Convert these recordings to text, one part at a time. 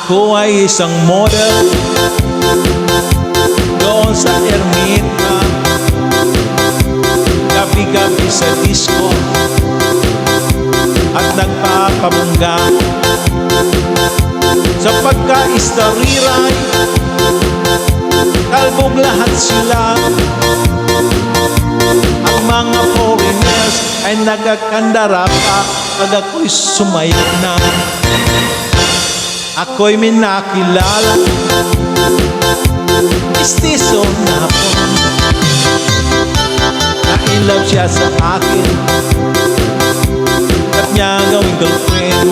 Ako ay isang model doon sa Ermita, gabi-gabi sa disco at nagpapabungga sa pagka-istariray. Kalbog lahat sila. Ang mga foreigners ay nagkakandara pa pag ako'y sumayaw na. Ako'y may nakilala, mistiso na po, na-inlove siya sa akin at niya gawing girlfriend.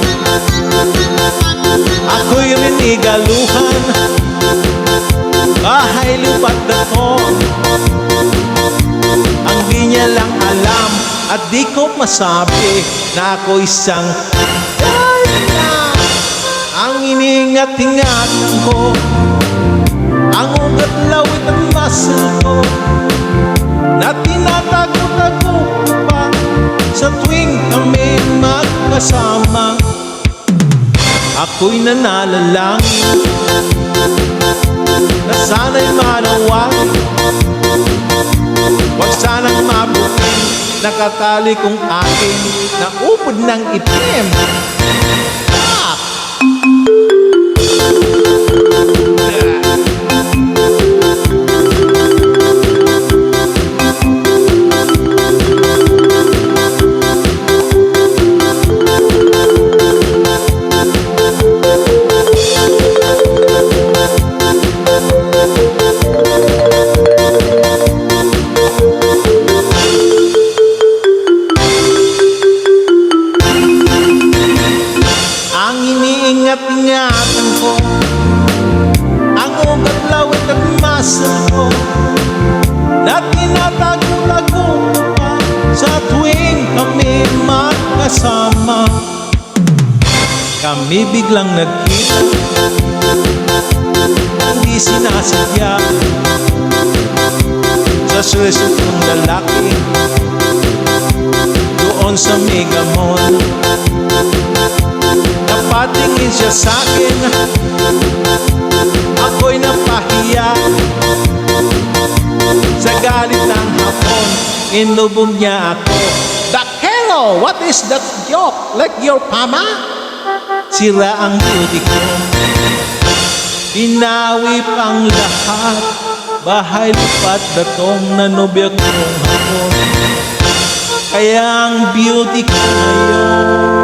Ako'y rin igaluhan, bahay lupat na ko. Ang di niya lang alam at di ko masabi na ako isang ang iniingat-ingatan ko, ang ugat, lawit at muscle ko, na tinatago-tago ko pa sa tuwing kami magkasama. Ako'y nananalangin na sana'y manawagin, wag sanang mabuting nakatali kong akin na upod ng itim. Ang iniingat-ingatan ko, ang ugat, lawit at muscle ko, na tinatago-tago ko pa sa tuwing kami magkasama. Kami biglang nagkita, hindi sinasadya, sa suresot ng lalaki doon sa Mega Mall. Napatingin siya sa'kin, ako'y napahiya. Sa galit ng hapon, inubog niya ako. Bakero, what is that joke? Like your mama? Sira ang beauty ko, binawi pang lahat. Bahay lupat datong na nobya kong hapon, kaya ang beauty ko ngayon